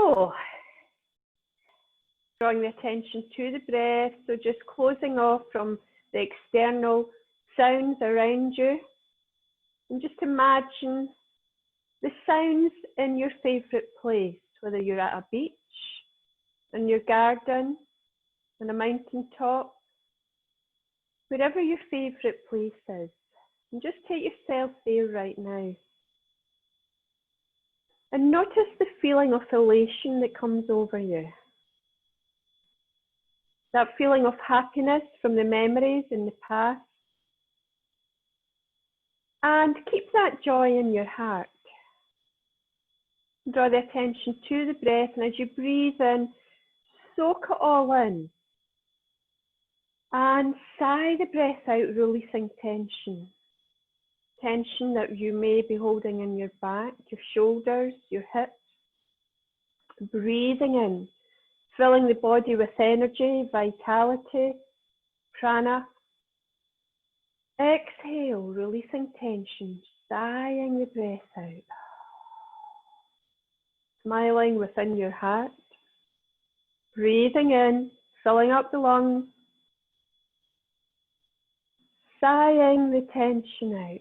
So, drawing the attention to the breath, so just closing off from the external sounds around you. And just imagine the sounds in your favourite place, whether you're at a beach, in your garden, on a mountain top, wherever your favourite place is. And just take yourself there right now. And notice the feeling of elation that comes over you. That feeling of happiness from the memories in the past. And keep that joy in your heart. Draw the attention to the breath, and as you breathe in, soak it all in. And sigh the breath out, releasing tension. Tension that you may be holding in your back, your shoulders, your hips. Breathing in, filling the body with energy, vitality, prana. Exhale, releasing tension, sighing the breath out. Smiling within your heart. Breathing in, filling up the lungs. Sighing the tension out.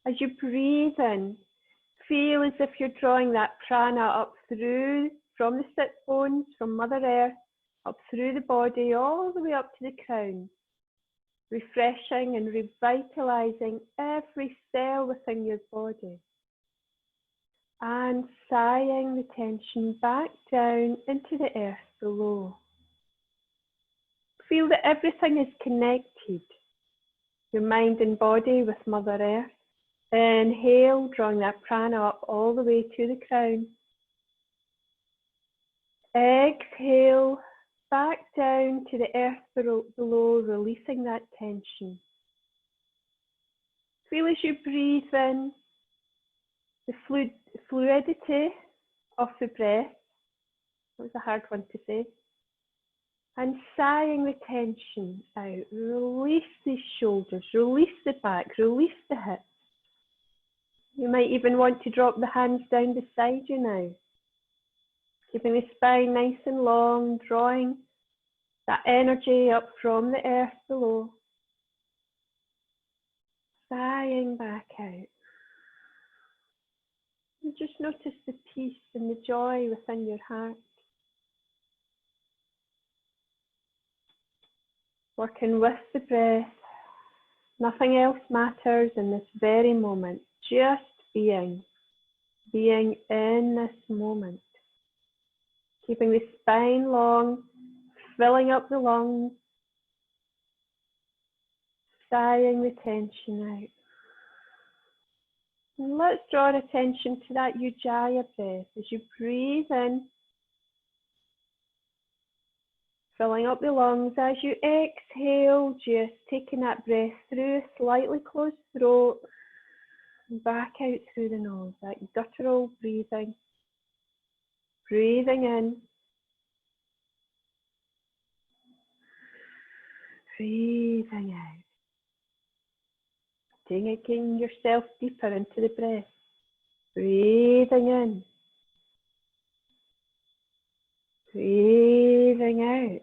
As you breathe in, feel as if you're drawing that prana up through, from the sit bones, from Mother Earth, up through the body, all the way up to the crown. Refreshing and revitalizing every cell within your body. And sighing the tension back down into the earth below. Feel that everything is connected. Your mind and body with Mother Earth. Inhale, drawing that prana up all the way to the crown. Exhale, back down to the earth below, releasing that tension. Feel as you breathe in the fluidity of the breath. That was a hard one to say. And sighing the tension out. Release the shoulders, release the back, release the hips. You might even want to drop the hands down beside you now. Keeping the spine nice and long, drawing that energy up from the earth below. Sighing back out. And just notice the peace and the joy within your heart. Working with the breath. Nothing else matters in this very moment. Just being in this moment. Keeping the spine long, filling up the lungs, sighing the tension out. And let's draw attention to that Ujjayi breath as you breathe in, filling up the lungs. As you exhale, just taking that breath through a slightly closed throat, back out through the nose, that guttural breathing. Breathing in. Breathing out. Taking yourself deeper into the breath. Breathing in. Breathing out.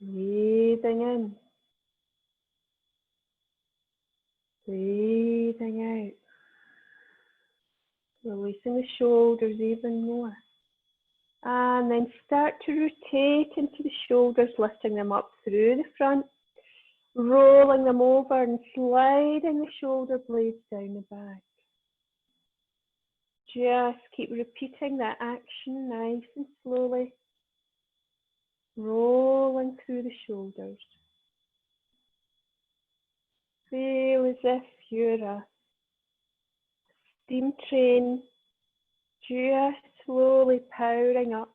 Breathing in. Breathing out. Releasing the shoulders even more. And then start to rotate into the shoulders, lifting them up through the front, rolling them over and sliding the shoulder blades down the back. Just keep repeating that action nice and slowly, rolling through the shoulders. Feel as if you're a steam train, just slowly powering up,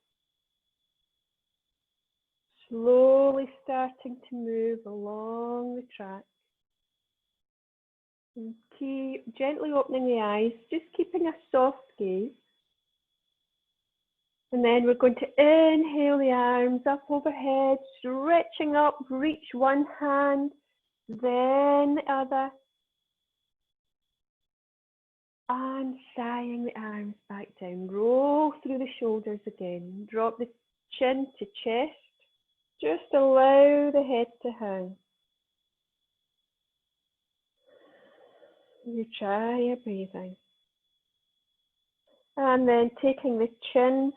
slowly starting to move along the track. And keep gently opening the eyes, just keeping a soft gaze. And then we're going to inhale the arms up overhead, stretching up, reach one hand then the other, and sighing the arms back down. Roll through the shoulders again. Drop the chin to chest. Just allow the head to hang. Ujjayi breathing. And then taking the chin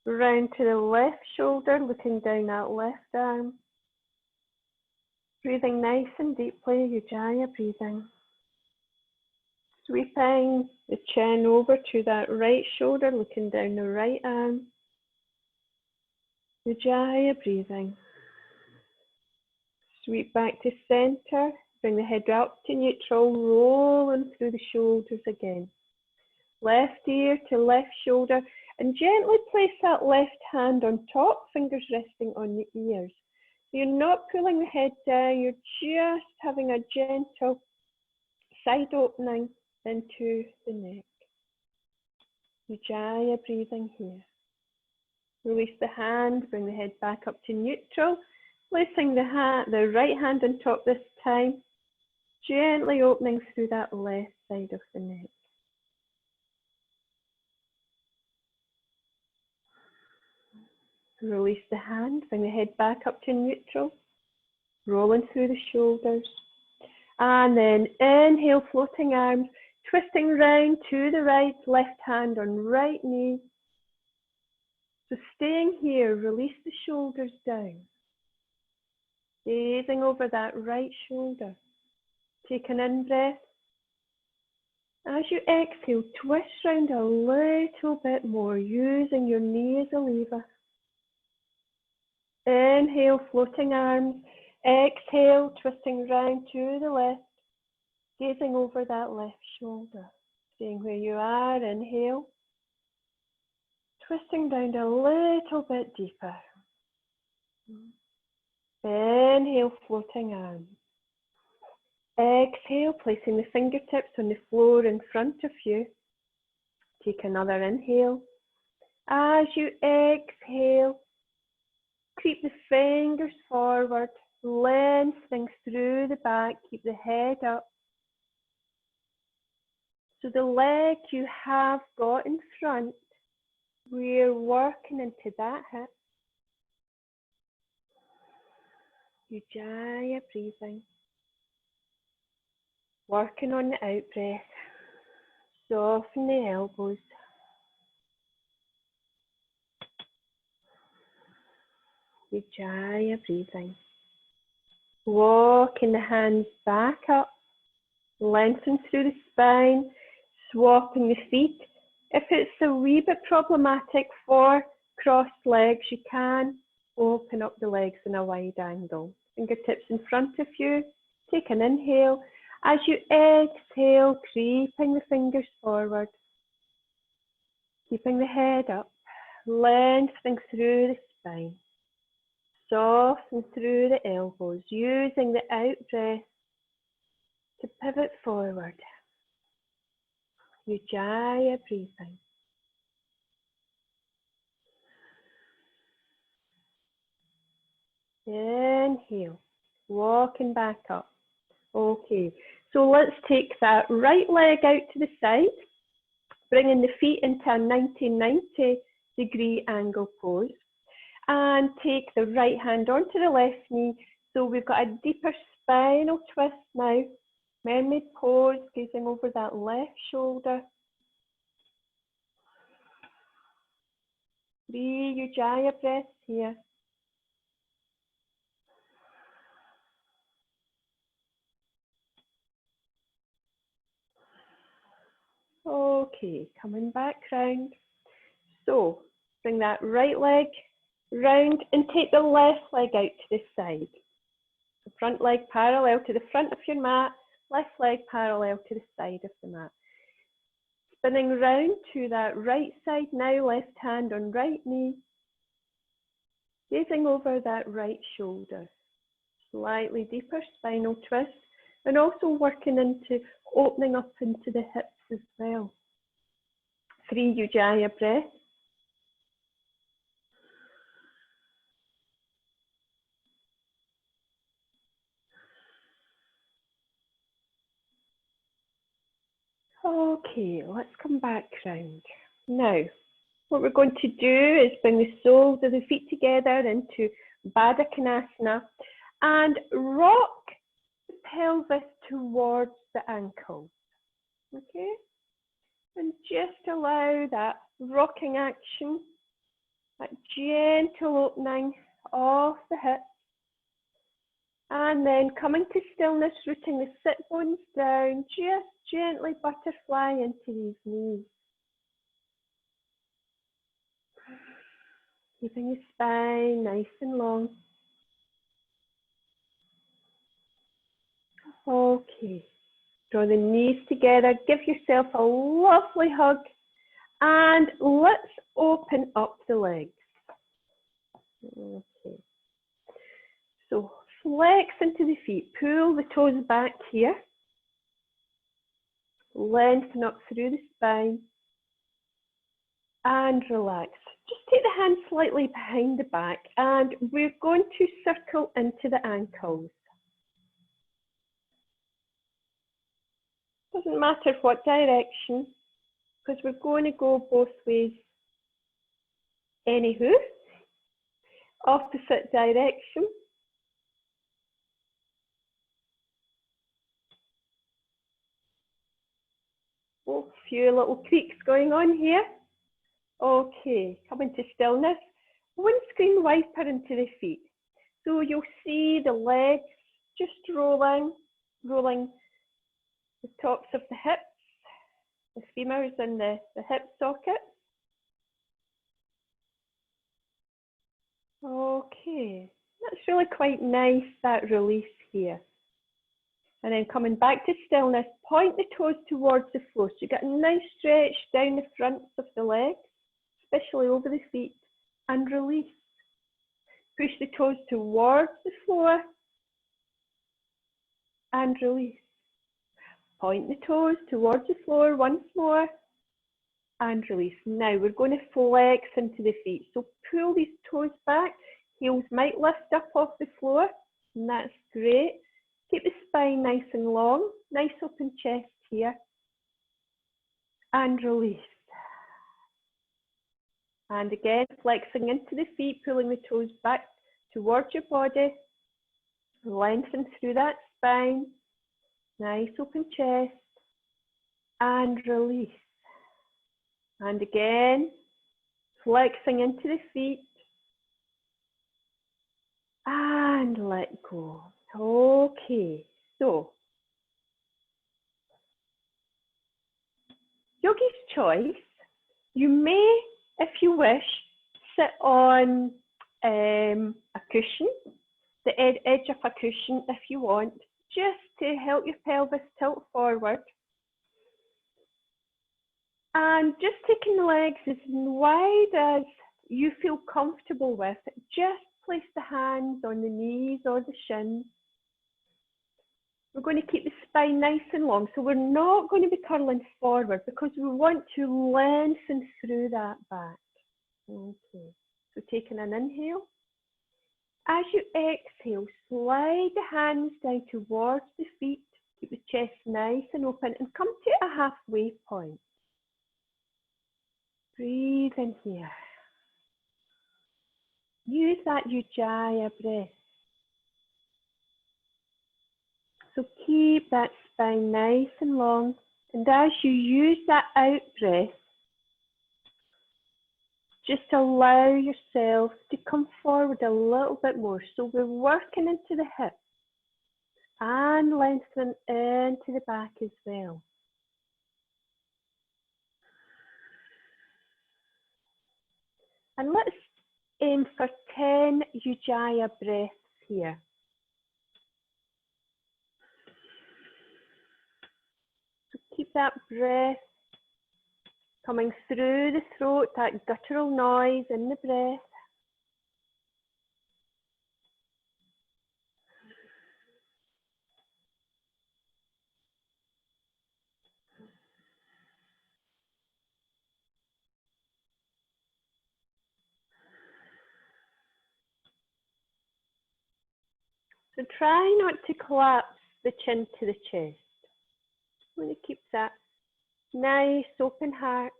round to the left shoulder, looking down that left arm. Breathing nice and deeply, Ujjayi breathing. Sweeping the chin over to that right shoulder, looking down the right arm. Ujjayi breathing. Sweep back to center, bring the head up to neutral, rolling through the shoulders again. Left ear to left shoulder, and gently place that left hand on top, fingers resting on the ears. So you're not pulling the head down, you're just having a gentle side opening into the neck. Ujjayi breathing here. Release the hand, bring the head back up to neutral, placing the right hand on top this time, gently opening through that left side of the neck. Release the hand, bring the head back up to neutral, rolling through the shoulders. And then inhale, floating arms, twisting round to the right, left hand on right knee. So staying here, release the shoulders down. Gazing over that right shoulder. Take an in-breath. As you exhale, twist round a little bit more, using your knee as a lever. Inhale, floating arms. Exhale, twisting round to the left. Gazing over that left shoulder. Staying where you are, inhale. Twisting down a little bit deeper. Inhale, floating arms. Exhale, placing the fingertips on the floor in front of you. Take another inhale. As you exhale, creep the fingers forward, lengthening through the back, keep the head up. So the leg you have got in front, we're working into that hip. Ujjayi breathing. Working on the out breath. Soften the elbows. Ujjayi breathing. Walking the hands back up. Lengthen through the spine. Swapping the feet. If it's a wee bit problematic for crossed legs, you can open up the legs in a wide angle. Fingertips in front of you. Take an inhale. As you exhale, creeping the fingers forward. Keeping the head up. Lengthening through the spine. Soften through the elbows. Using the out breath to pivot forward. Ujjayi breathing. Inhale. Walking back up. Okay, so let's take that right leg out to the side, bringing the feet into a 90-degree angle pose, and take the right hand onto the left knee. So we've got a deeper spinal twist now. Mermaid pose, gazing over that left shoulder. 3 Ujjayi breaths here. Okay, coming back round. So bring that right leg round and take the left leg out to the side. The front leg parallel to the front of your mat, left leg parallel to the side of the mat. Spinning round to that right side now, left hand on right knee. Gazing over that right shoulder. Slightly deeper spinal twist, and also working into opening up into the hips as well. 3 Ujjayi breaths. Okay, let's come back round. Now, what we're going to do is bring the soles of the feet together into Baddha Konasana and rock the pelvis towards the ankles. Okay? And just allow that rocking action, that gentle opening of the hips. And then coming to stillness, rooting the sit bones down, just gently butterfly into these knees. Keeping the spine nice and long. Okay. Draw the knees together, give yourself a lovely hug, and let's open up the legs. Okay. So flex into the feet, pull the toes back here, lengthen up through the spine, and relax. Just take the hands slightly behind the back, and we're going to circle into the ankles. Doesn't matter what direction, because we're going to go both ways anywho. Opposite direction. Oh, a few little creaks going on here. Okay, coming to stillness. Windscreen wiper into the feet. So you'll see the legs just rolling the tops of the hips, the femurs and the hip socket. Okay, that's really quite nice, that release here. And then coming back to stillness, point the toes towards the floor. So you get a nice stretch down the fronts of the legs, especially over the feet, and release. Push the toes towards the floor and release. Point the toes towards the floor once more and release. Now we're going to flex into the feet. So pull these toes back. Heels might lift up off the floor, and that's great. Keep the spine nice and long, nice open chest here, and release. And again, flexing into the feet, pulling the toes back towards your body, lengthen through that spine, nice open chest, and release. And again, flexing into the feet, and let go. Okay, so yogi's choice. You may, if you wish, sit on a cushion, the edge of a cushion if you want, just to help your pelvis tilt forward. And just taking the legs as wide as you feel comfortable with. Just place the hands on the knees or the shins. We're going to keep the spine nice and long, so we're not going to be curling forward because we want to lengthen through that back. Okay, so taking an inhale. As you exhale, slide the hands down towards the feet, keep the chest nice and open, and come to a halfway point. Breathe in here. Use that Ujjayi breath. So keep that spine nice and long, and as you use that out breath, just allow yourself to come forward a little bit more. So we're working into the hips and lengthening into the back as well. And let's aim for 10 Ujjayi breaths here. So keep that breath coming through the throat, that guttural noise in the breath. So try not to collapse the chin to the chest. I'm going to keep that Nice open heart.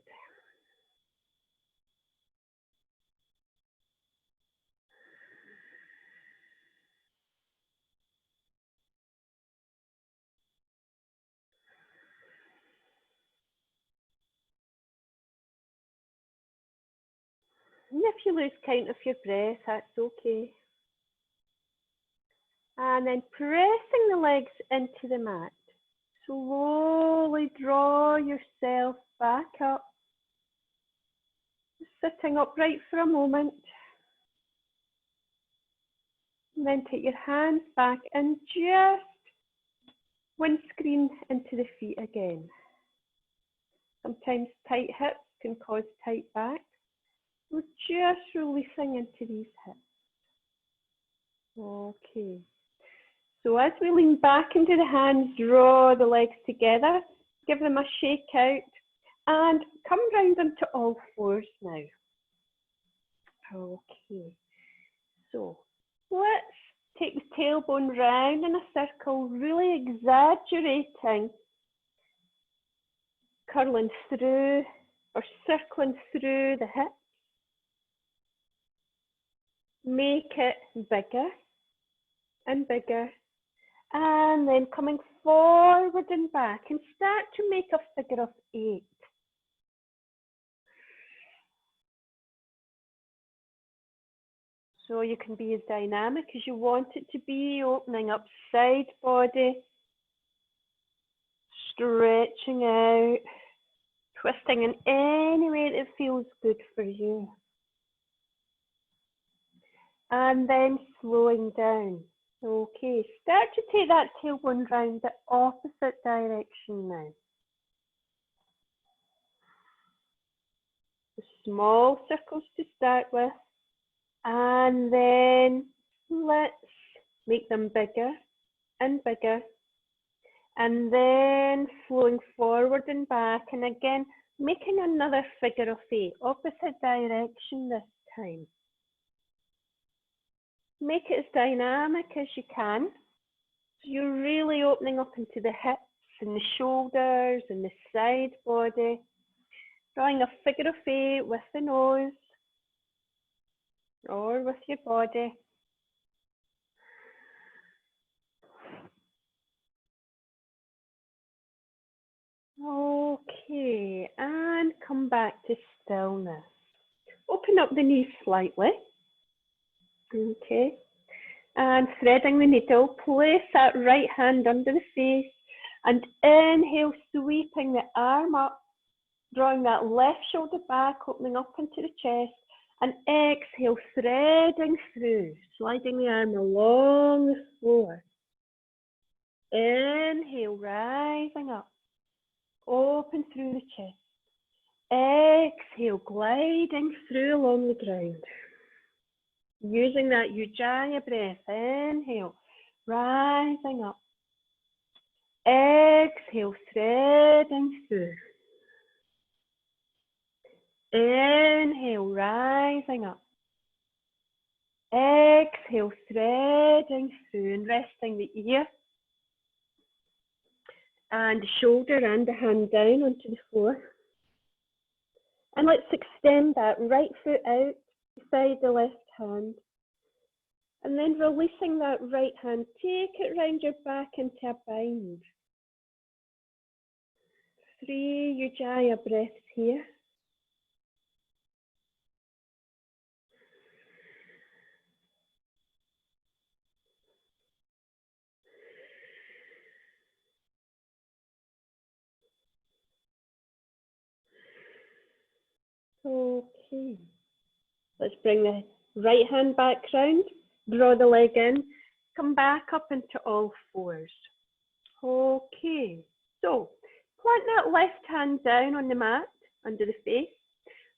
And if you lose count of your breath, that's okay. And then pressing the legs into the mat. Slowly draw yourself back up. Sitting upright for a moment. And then take your hands back and just windscreen into the feet again. Sometimes tight hips can cause tight back. We're just releasing into these hips. Okay. So as we lean back into the hands, draw the legs together, give them a shake out, and come round onto all fours now. Okay. So let's take the tailbone round in a circle, really exaggerating, curling through or circling through the hips. Make it bigger and bigger. And then coming forward and back, and start to make a figure of 8. So you can be as dynamic as you want it to be, opening up side body, stretching out, twisting in any way that feels good for you. And then slowing down. Okay, start to take that tailbone round the opposite direction now. The small circles to start with, and then let's make them bigger and bigger, and then flowing forward and back, and again making another figure of 8, opposite direction this time. Make it as dynamic as you can. So you're really opening up into the hips and the shoulders and the side body. Drawing a figure of 8 with the nose or with your body. Okay, and come back to stillness. Open up the knees slightly. Okay, and threading the needle, place that right hand under the face and inhale, sweeping the arm up, drawing that left shoulder back, opening up into the chest, and exhale, threading through, sliding the arm along the floor. Inhale, rising up, open through the chest. Exhale, gliding through along the ground. Using that Ujjayi breath, inhale, rising up. Exhale, threading through. Inhale, rising up. Exhale, threading through and resting the ear and the shoulder and the hand down onto the floor. And let's extend that right foot out beside the left hand. And then releasing that right hand, take it round your back into a bind. 3 Ujjayi breaths here. Okay, let's bring the right hand back round, draw the leg in, come back up into all fours. Okay, so plant that left hand down on the mat under the face,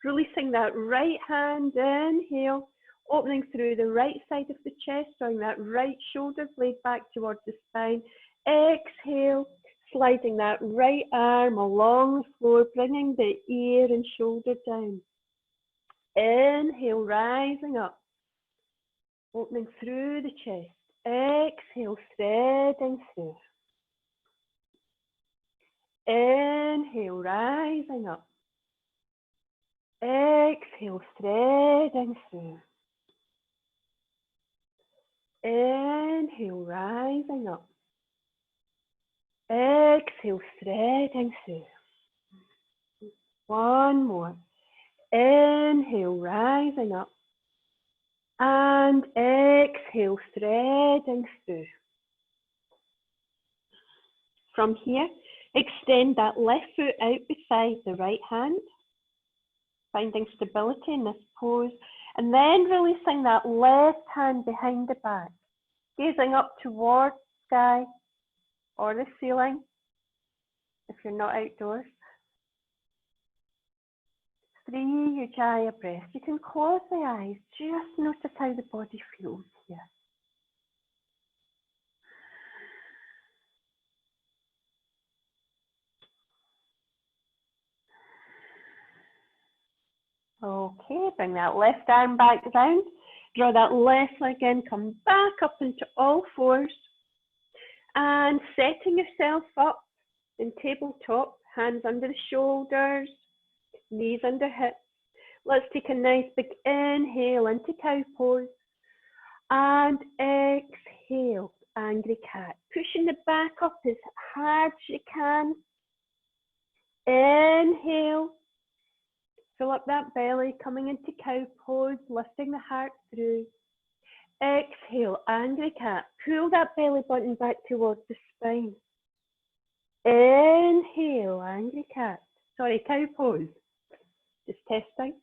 releasing that right hand, inhale, opening through the right side of the chest, drawing that right shoulder blade back towards the spine. Exhale, sliding that right arm along the floor, bringing the ear and shoulder down. Inhale, rising up, opening through the chest. Exhale, threading through. Inhale, rising up. Exhale, threading through. Inhale, rising up. Exhale, threading through. One more. Inhale, rising up. And exhale, threading through. From here, extend that left foot out beside the right hand, finding stability in this pose, and then releasing that left hand behind the back, gazing up towards the sky or the ceiling if you're not outdoors. 3 Ujjayi breaths. You can close the eyes, just notice how the body feels here. Okay, bring that left arm back down, draw that left leg in, come back up into all fours, and setting yourself up in tabletop, hands under the shoulders, knees under hips. Let's take a nice big inhale into cow pose, and exhale, angry cat. Pushing the back up as hard as you can. Inhale. Fill up that belly, coming into cow pose, lifting the heart through. Exhale, angry cat. Pull that belly button back towards the spine. Inhale, angry cat. Sorry, cow pose. Just testing.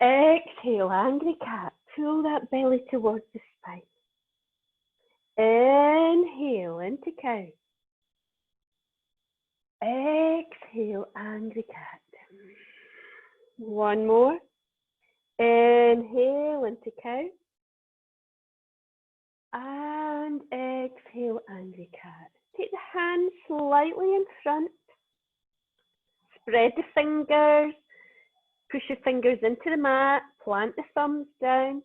Exhale, angry cat. Pull that belly towards the spine. Inhale into cow. Exhale, angry cat. One more. Inhale into cow. And exhale, angry cat. Take the hands slightly in front. Spread the fingers. Push your fingers into the mat. Plant the thumbs down.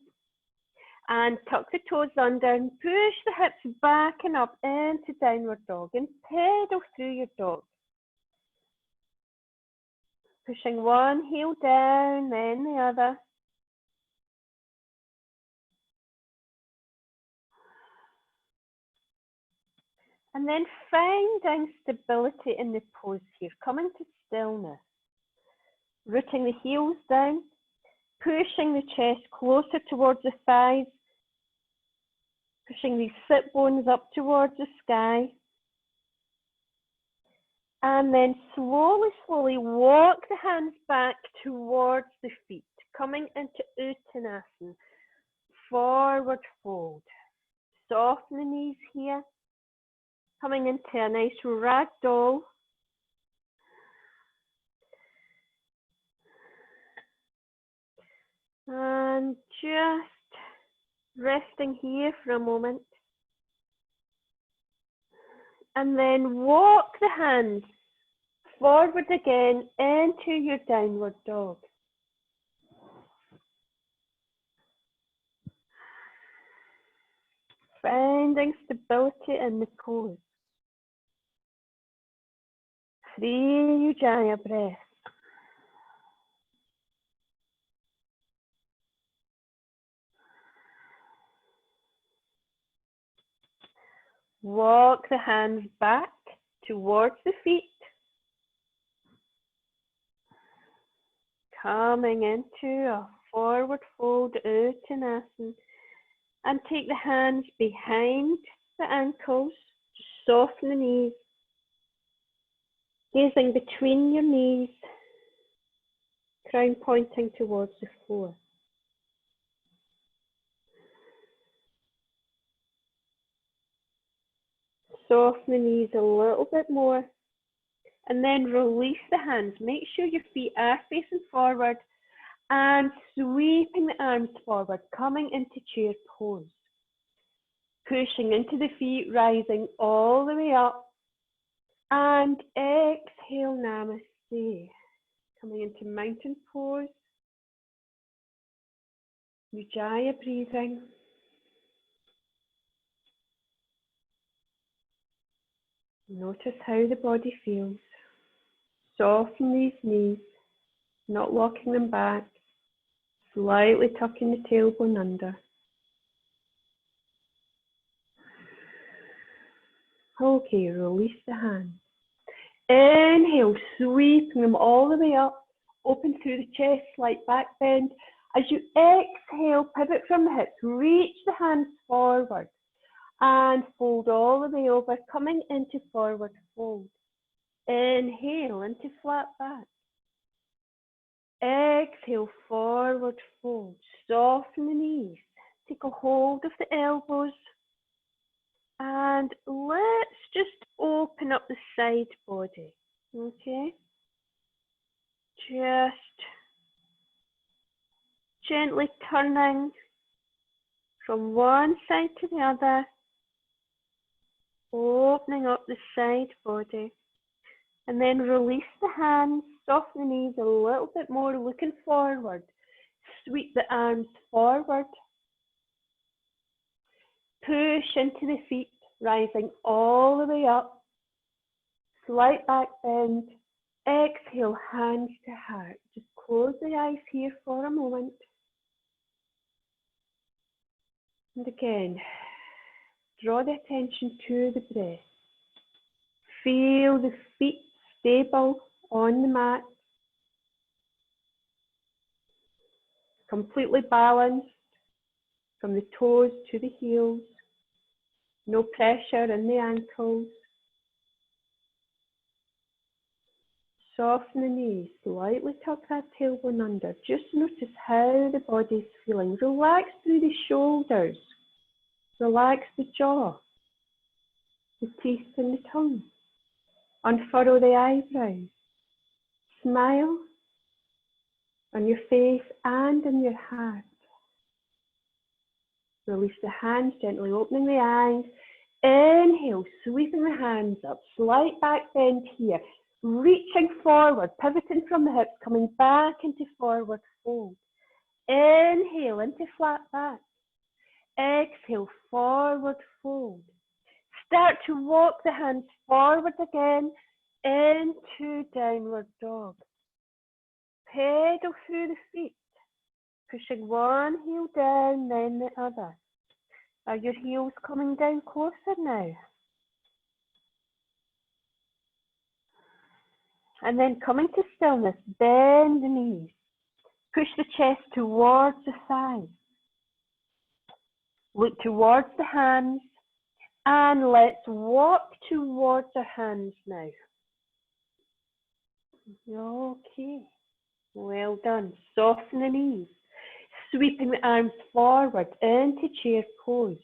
And tuck the toes under and push the hips back and up into downward dog. And pedal through your dog. Pushing one heel down, then the other. And then finding stability in the pose here, coming to stillness. Rooting the heels down, pushing the chest closer towards the thighs, pushing these sit bones up towards the sky. And then slowly, slowly walk the hands back towards the feet, coming into Uttanasana, forward fold. Soften the knees here, coming into a nice ragdoll. And just resting here for a moment. And then walk the hands forward again into your downward dog. Finding stability in the pose. 3 Ujjayi breaths. Walk the hands back towards the feet. Coming into a forward fold Uttanasana. And take the hands behind the ankles. Soften the knees. Gazing between your knees. Crown pointing towards the floor. Soften the knees a little bit more. And then release the hands. Make sure your feet are facing forward. And sweeping the arms forward, coming into chair pose. Pushing into the feet, rising all the way up. And exhale, namaste. Coming into mountain pose. Ujjayi breathing. Notice how the body feels. Soften these knees, not walking them back, slightly tucking the tailbone under. Okay, release the hands. Inhale, sweeping them all the way up, open through the chest, slight back bend. As you exhale, pivot from the hips, reach the hands forward and fold all the way over, coming into forward fold. Inhale into flat back. Exhale, forward fold. Soften the knees. Take a hold of the elbows. And let's just open up the side body. Okay? Just gently turning from one side to the other. Opening up the side body. And then release the hands, soften the knees a little bit more, looking forward. Sweep the arms forward. Push into the feet, rising all the way up. Slight back bend. Exhale, hands to heart. Just close the eyes here for a moment. And again, draw the attention to the breath. Feel the feet stable on the mat. Completely balanced from the toes to the heels. No pressure in the ankles. Soften the knees, slightly tuck that tailbone under. Just notice how the body's feeling. Relax through the shoulders. Relax the jaw, the teeth and the tongue. Unfurrow the eyebrows. Smile on your face and in your heart. Release the hands, gently opening the eyes. Inhale, sweeping the hands up. Slight back bend here. Reaching forward, pivoting from the hips, coming back into forward fold. Inhale into flat back. Exhale, forward fold. Start to walk the hands forward again into downward dog. Pedal through the feet, pushing one heel down, then the other. Are your heels coming down closer now? And then coming to stillness, bend the knees. Push the chest towards the thighs. Look towards the hands. And let's walk towards our hands now. Okay. Well done. Soften the knees. Sweeping the arms forward into chair pose.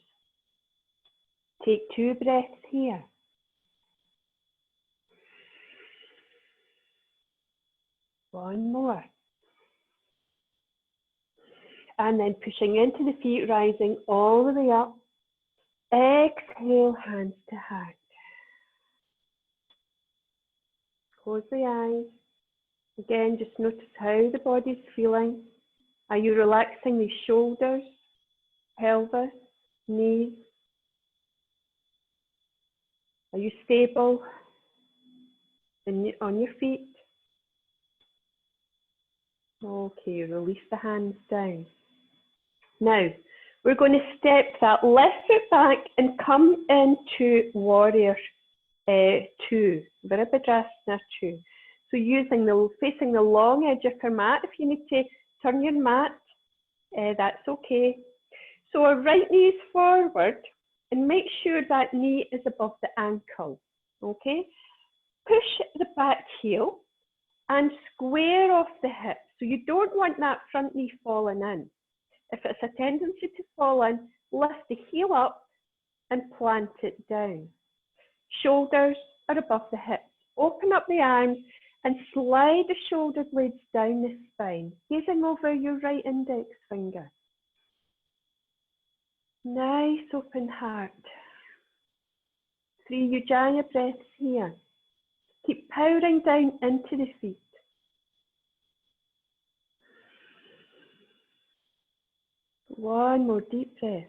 Take 2 breaths here. One more. And then pushing into the feet, rising all the way up. Exhale, hands to heart. Close the eyes. Again, just notice how the body's feeling. Are you relaxing the shoulders, pelvis, knees? Are you stable on your feet? Okay, release the hands down. Now, we're going to step that left foot back and come into Warrior 2, Virabhadrasana 2. So facing the long edge of your mat. If you need to turn your mat, that's okay. So our right knee is forward and make sure that knee is above the ankle, okay? Push the back heel and square off the hip. So you don't want that front knee falling in. If it's a tendency to fall in, lift the heel up and plant it down. Shoulders are above the hips. Open up the arms and slide the shoulder blades down the spine, gazing over your right index finger. Nice open heart. 3 Ujjayi breaths here. Keep powering down into the feet. One more deep breath.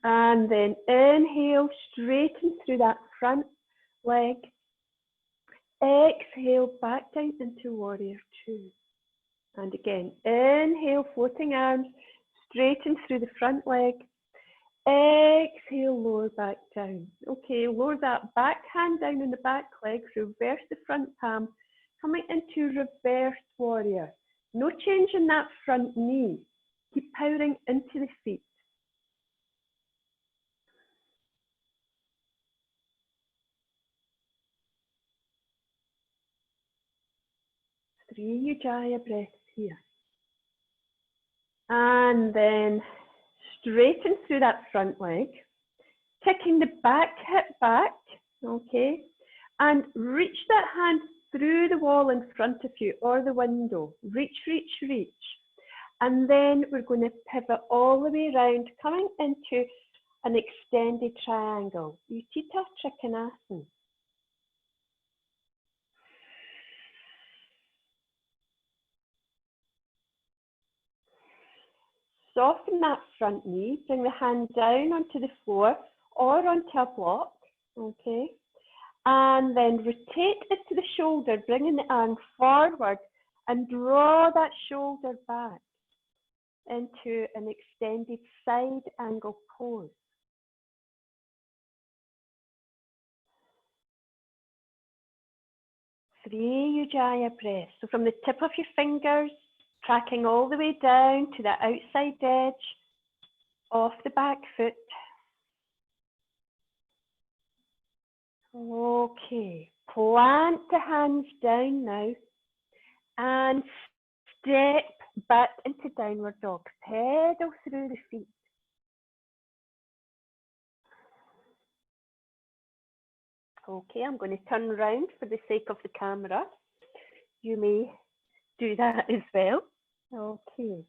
And then inhale, straighten through that front leg. Exhale, back down into warrior two. And again, inhale, floating arms, straighten through the front leg. Exhale, lower back down. Okay, lower that back hand down in the back leg, reverse the front palm, coming into reverse warrior. No change in that front knee. Keep powering into the feet. Three Ujjayi breaths here. And then straighten through that front leg, kicking the back hip back, okay, and reach that hand through the wall in front of you or the window. Reach, reach, reach. And then we're going to pivot all the way around, coming into an extended triangle. Utthita Trikonasana. Soften that front knee, bring the hand down onto the floor or onto a block, okay? And then rotate it to the shoulder, bringing the arm forward and draw that shoulder back into an extended side angle pose. Three Ujjayi breaths. So from the tip of your fingers, tracking all the way down to the outside edge of the back foot. Okay, plant the hands down now and step back into downward dog. Pedal through the feet. Okay, I'm going to turn around for the sake of the camera. You may do that as well. Okay.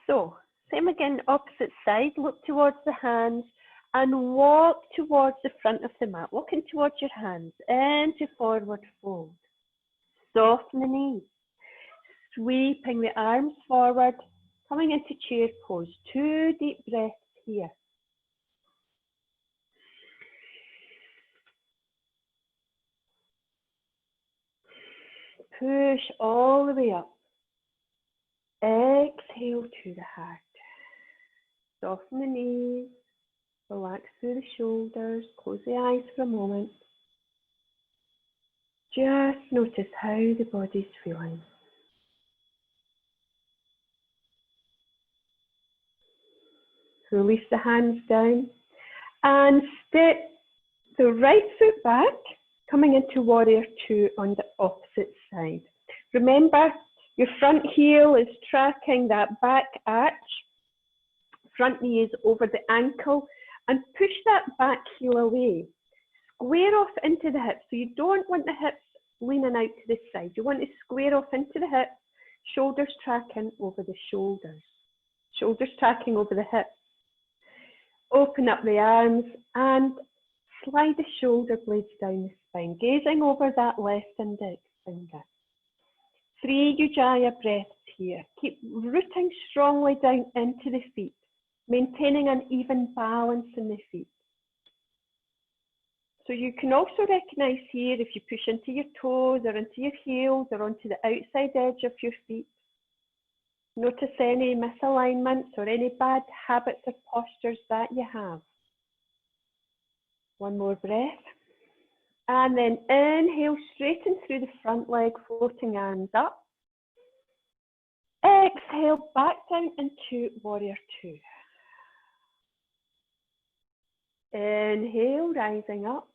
So, same again, opposite side. Look towards the hands and walk towards the front of the mat. Walking towards your hands into forward fold. Soften the knees. Sweeping the arms forward, coming into chair pose. 2 deep breaths here. Push all the way up. Exhale to the heart. Soften the knees. Relax through the shoulders. Close the eyes for a moment. Just notice how the body's feeling. Release the hands down and step the right foot back, coming into warrior two on the opposite side. Remember, your front heel is tracking that back arch. Front knee is over the ankle and push that back heel away. Square off into the hips. So you don't want the hips leaning out to the side. You want to square off into the hips, shoulders tracking over the shoulders. Shoulders tracking over the hips. Open up the arms and slide the shoulder blades down the spine, gazing over that left index finger. 3 Ujjayi breaths here. Keep rooting strongly down into the feet, maintaining an even balance in the feet. So you can also recognize here if you push into your toes or into your heels or onto the outside edge of your feet. Notice any misalignments or any bad habits or postures that you have. One more breath. And then inhale, straighten through the front leg, floating arms up. Exhale, back down into warrior two. Inhale, rising up.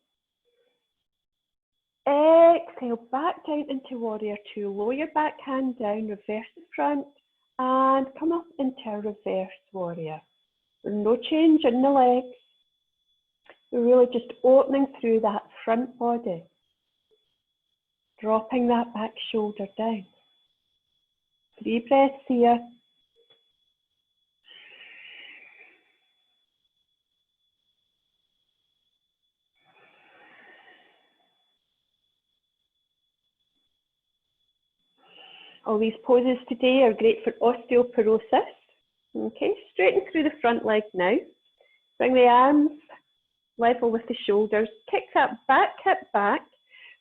Exhale, back down into warrior two. Lower your back hand down, reverse the front, and come up into a reverse warrior. No change in the legs. We're really just opening through that front body. Dropping that back shoulder down. 3 breaths here. All these poses today are great for osteoporosis. Okay, straighten through the front leg now. Bring the arms level with the shoulders. Kick that back hip back.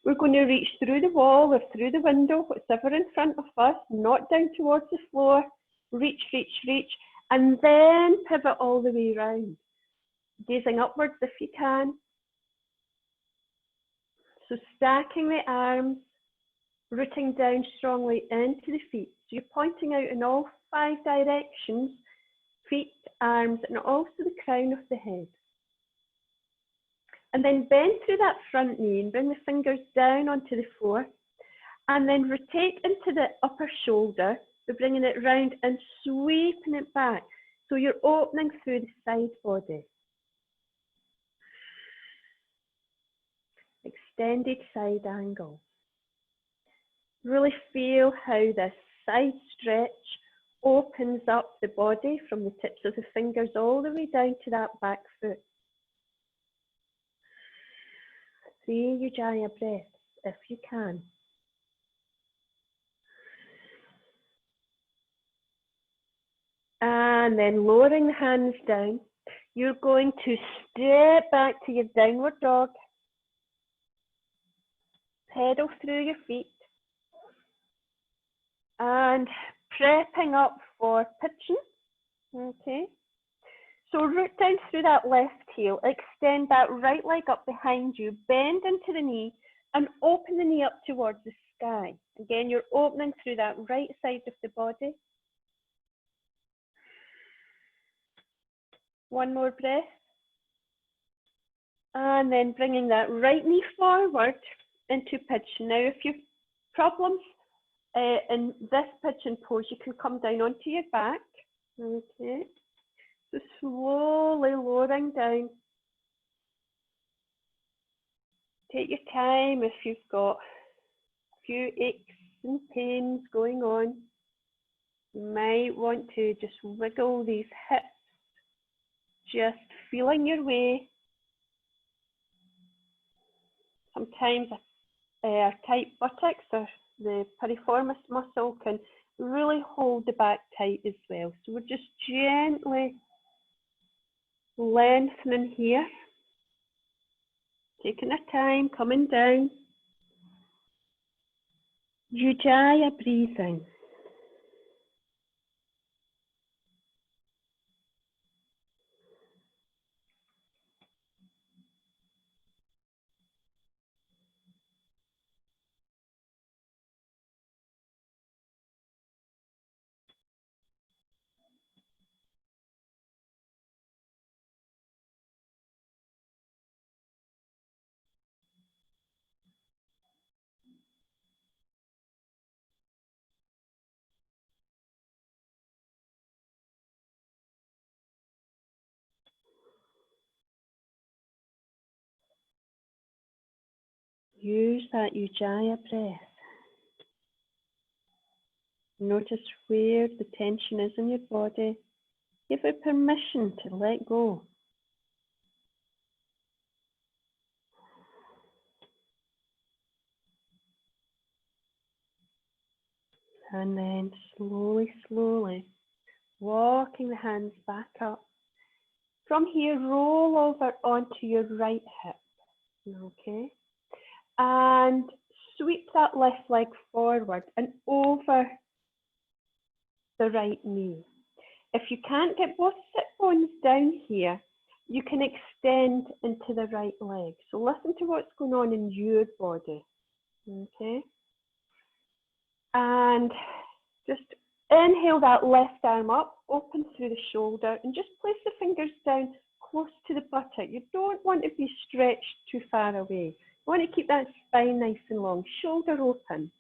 We're going to reach through the wall or through the window, whatever in front of us, not down towards the floor. Reach, reach, reach, and then pivot all the way around. Gazing upwards if you can. So stacking the arms, rooting down strongly into the feet. So you're pointing out in all 5 directions, feet, arms, and also the crown of the head. And then bend through that front knee and bring the fingers down onto the floor. And then rotate into the upper shoulder. So bringing it round and sweeping it back. So you're opening through the side body. Extended side angle. Really feel how this side stretch opens up the body from the tips of the fingers all the way down to that back foot. 3 Ujjayi breaths if you can. And then lowering the hands down, you're going to step back to your downward dog. Pedal through your feet. And prepping up for pitching. Okay. So root down through that left heel. Extend that right leg up behind you. Bend into the knee and open the knee up towards the sky. Again, you're opening through that right side of the body. One more breath. And then bringing that right knee forward into pitch. Now, if you have problems in this pitching pose, you can come down onto your back. Okay. So slowly lowering down. Take your time if you've got a few aches and pains going on. You might want to just wiggle these hips, just feeling your way. Sometimes a tight buttocks or the piriformis muscle can really hold the back tight as well. So we're just gently lengthening here. Taking our time, coming down. Ujjayi breathing. Use that Ujjayi breath. Notice where the tension is in your body. Give it permission to let go. And then slowly, slowly, walking the hands back up. From here, roll over onto your right hip. Okay. And sweep that left leg forward and over the right knee. If you can't get both sit bones down here, you can extend into the right leg. So listen to what's going on in your body. Okay. And just inhale that left arm up, open through the shoulder, and just place the fingers down close to the buttock. You don't want to be stretched too far away. You want to keep that spine nice and long, shoulder open.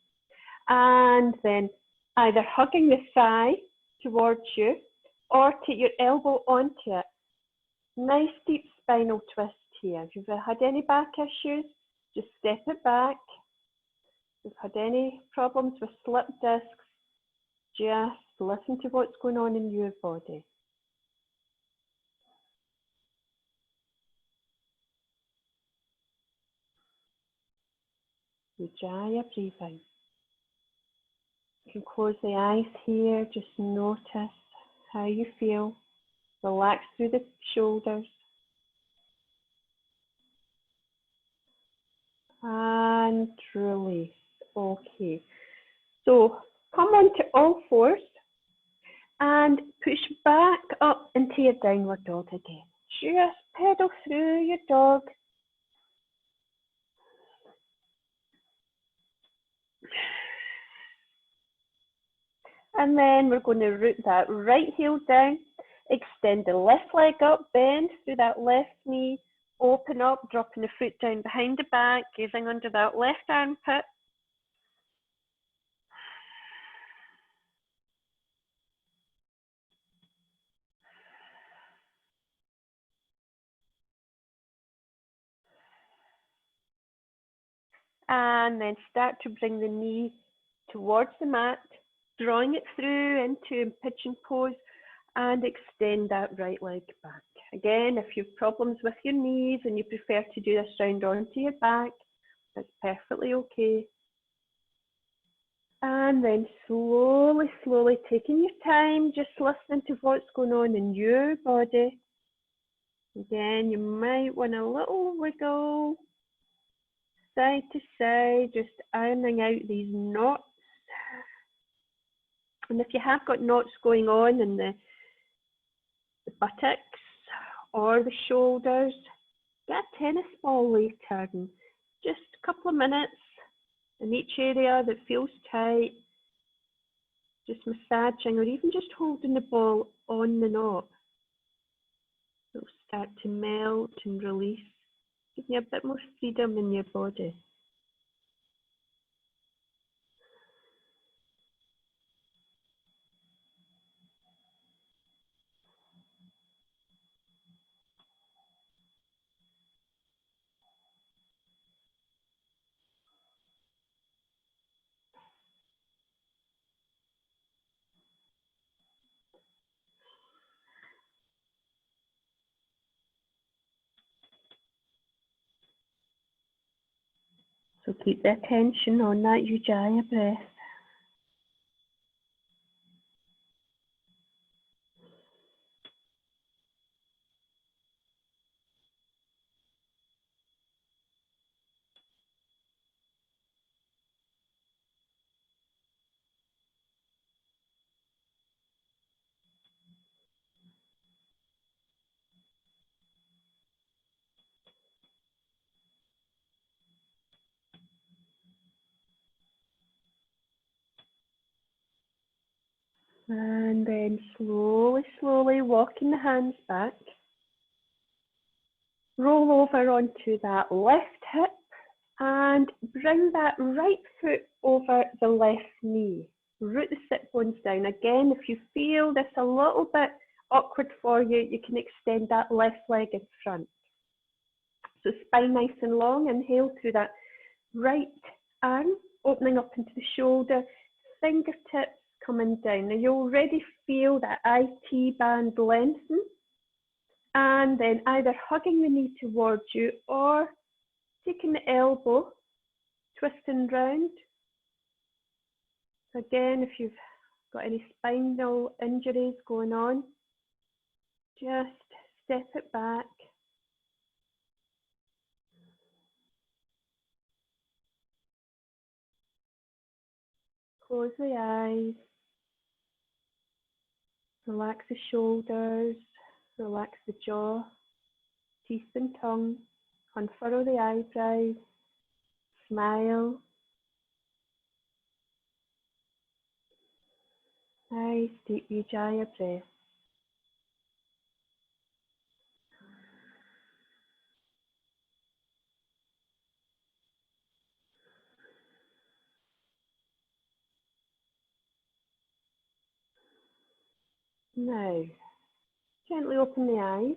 And then either hugging the thigh towards you or take your elbow onto it. Nice deep spinal twist here. If you've had any back issues, just step it back. If you've had any problems with slip discs, just listen to what's going on in your body. Ujjayi breathing. You can close the eyes here, just notice how you feel. Relax through the shoulders. And release. Okay. So come onto all fours and push back up into your downward dog again. Just pedal through your dog. And then we're going to root that right heel down, extend the left leg up, bend through that left knee, open up, dropping the foot down behind the back, gazing under that left armpit. And then start to bring the knee towards the mat, drawing it through into pigeon pose, and extend that right leg back. Again, if you have problems with your knees and you prefer to do this round onto your back, that's perfectly okay. And then slowly, slowly taking your time, just listening to what's going on in your body. Again, you might want a little wiggle, side to side, just ironing out these knots. And if you have got knots going on in the buttocks or the shoulders, get a tennis ball later and just a couple of minutes in each area that feels tight, just massaging or even just holding the ball on the knot. It'll start to melt and release, giving you a bit more freedom in your body. So keep the attention on that Ujjayi breath. And then slowly, slowly walking the hands back. Roll over onto that left hip and bring that right foot over the left knee. Root the sit bones down. Again, if you feel this a little bit awkward for you, you can extend that left leg in front. So spine nice and long. Inhale through that right arm, opening up into the shoulder, fingertips coming down. Now you already feel that IT band lengthen, and then either hugging the knee towards you or taking the elbow, twisting round. Again, if you've got any spinal injuries going on, just step it back. Close the eyes. Relax the shoulders, relax the jaw, teeth and tongue, unfurrow the eyebrows, smile. Nice deep Ujjayi breath. Now, gently open the eyes.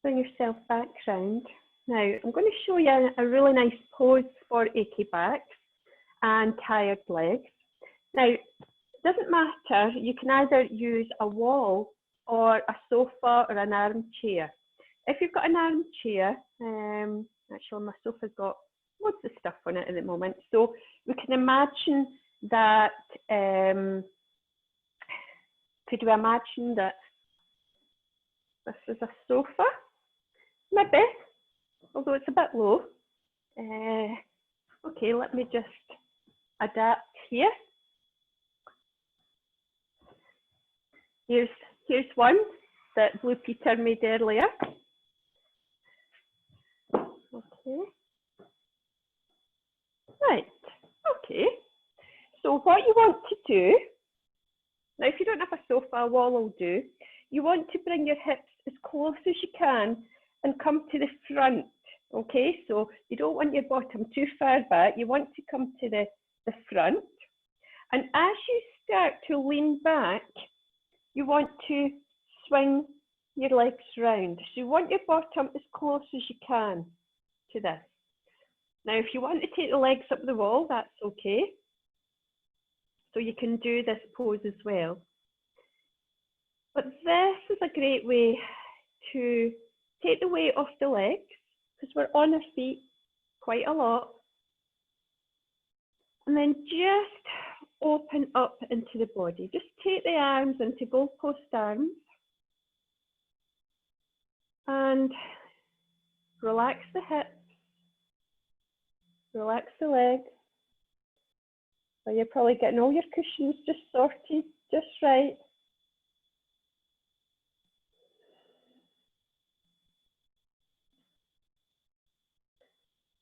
Bring yourself back round. Now, I'm going to show you a really nice pose for achy backs and tired legs. Now, it doesn't matter. You can either use a wall or a sofa or an armchair. If you've got an armchair, actually my sofa's got loads of stuff on it at the moment. So we can imagine that Could we imagine that this is a sofa? Maybe, although it's a bit low. Okay, let me just adapt here. Here's one that Blue Peter made earlier. Okay. Right, okay. So what you want to do, now if you don't have a sofa, a wall will do. You want to bring your hips as close as you can and come to the front, okay? So you don't want your bottom too far back. You want to come to the front. And as you start to lean back, you want to swing your legs round. So you want your bottom as close as you can to this. Now, if you want to take the legs up the wall, that's okay. So you can do this pose as well. But this is a great way to take the weight off the legs, because we're on our feet quite a lot. And then just open up into the body. Just take the arms into goalpost arms. And relax the hips. Relax the legs. So you're probably getting all your cushions just sorted, just right.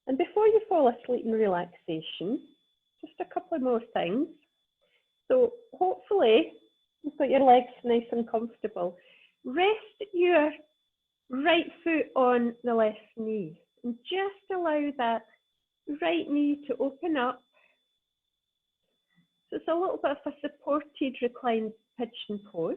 And before you fall asleep in relaxation, just a couple of more things. So hopefully you've got your legs nice and comfortable. Rest your right foot on the left knee and just allow that right knee to open up. So it's a little bit of a supported reclined pigeon pose.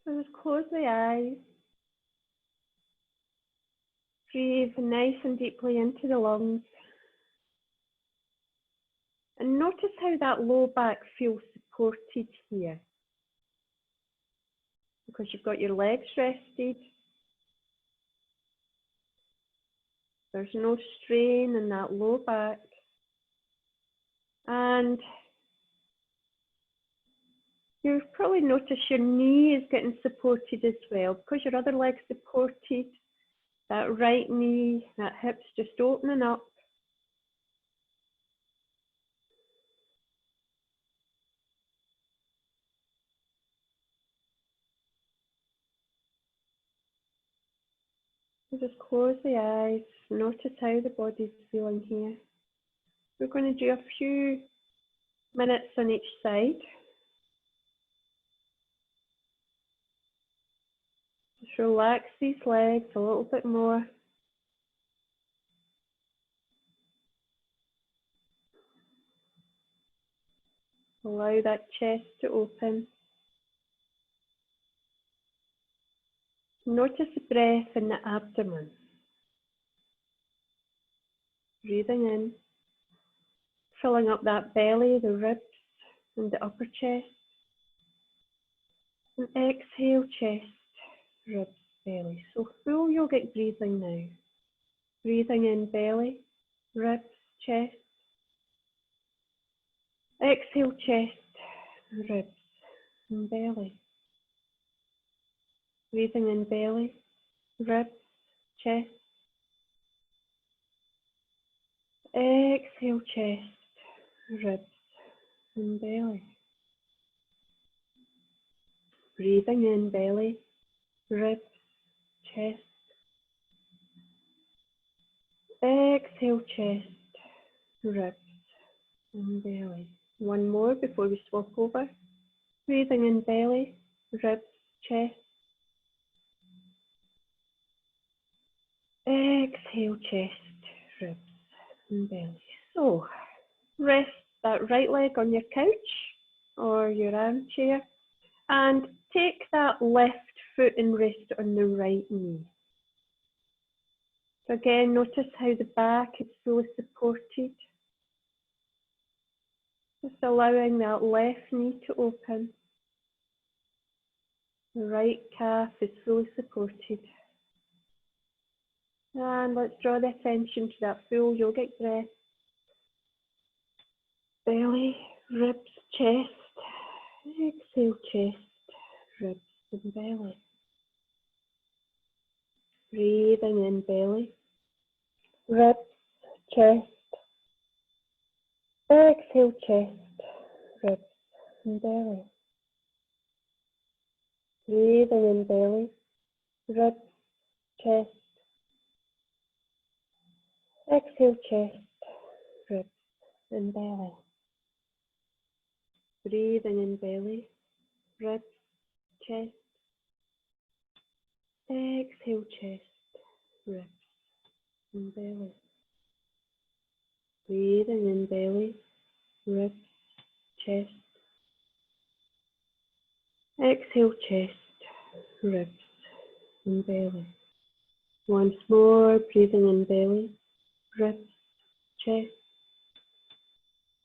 So just close the eyes. Breathe nice and deeply into the lungs. And notice how that low back feels supported here. Because you've got your legs rested. There's no strain in that low back. And you'll probably notice your knee is getting supported as well, because your other leg's supported. That right knee, that hip's just opening up. So just close the eyes, notice how the body's feeling here. We're going to do a few minutes on each side. Just relax these legs a little bit more. Allow that chest to open. Notice the breath in the abdomen. Breathing in, filling up that belly, the ribs, and the upper chest. And exhale, chest, ribs, belly. So full yogic breathing now. Breathing in belly, ribs, chest. Exhale, chest, ribs, and belly. Breathing in belly, ribs, chest. Exhale, chest, ribs, and belly. Breathing in belly, ribs, chest. Exhale, chest, ribs, and belly. One more before we swap over. Breathing in belly, ribs, chest. Exhale, chest, ribs, and belly. So, rest that right leg on your couch or your armchair and take that left foot and rest on the right knee. So again, notice how the back is fully supported. Just allowing that left knee to open. The right calf is fully supported. And let's draw the attention to that full yogic breath. Belly, ribs, chest. Exhale, chest, ribs and belly. Breathing in belly, ribs, chest. Exhale, chest, ribs and belly. Breathing in belly, ribs, chest. Exhale, chest, ribs and belly. Breathing in belly, ribs, chest. Exhale, chest, ribs and belly. Breathing in belly, ribs, chest. Exhale, chest, ribs and belly. Once more, breathing in belly, ribs, chest.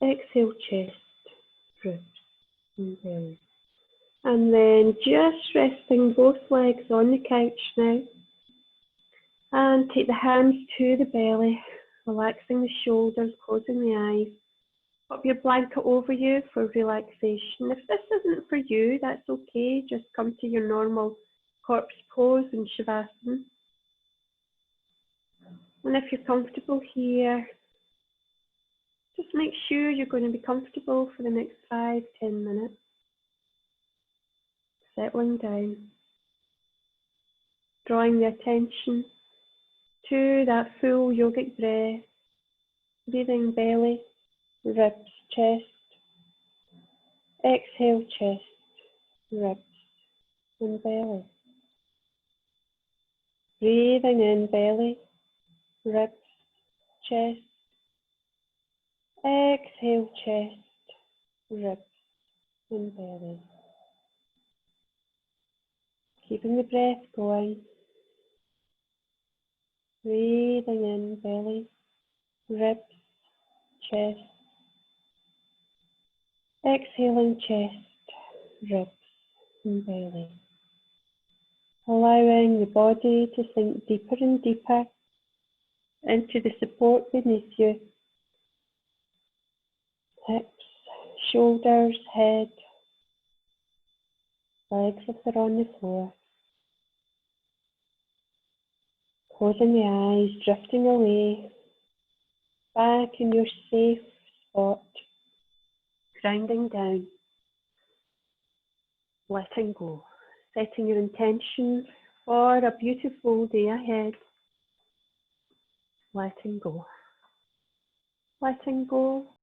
Exhale, chest, ribs and belly. And then just resting both legs on the couch now. And take the hands to the belly, relaxing the shoulders, closing the eyes. Pop your blanket over you for relaxation. If this isn't for you, that's okay. Just come to your normal corpse pose in Shavasana. And if you're comfortable here, just make sure you're going to be comfortable for the next 5-10 minutes. Settling down. Drawing the attention to that full yogic breath. Breathing belly, ribs, chest. Exhale, chest, ribs and belly. Breathing in belly, ribs, chest. Exhale, chest, ribs and belly. Keeping the breath going. Breathing in belly, ribs, chest. Exhaling, chest, ribs and belly. Allowing the body to sink deeper and deeper into the support beneath you. Hips, shoulders, head, legs if they're on the floor. Closing the eyes, drifting away, back in your safe spot, grounding down, letting go, setting your intention for a beautiful day ahead, letting go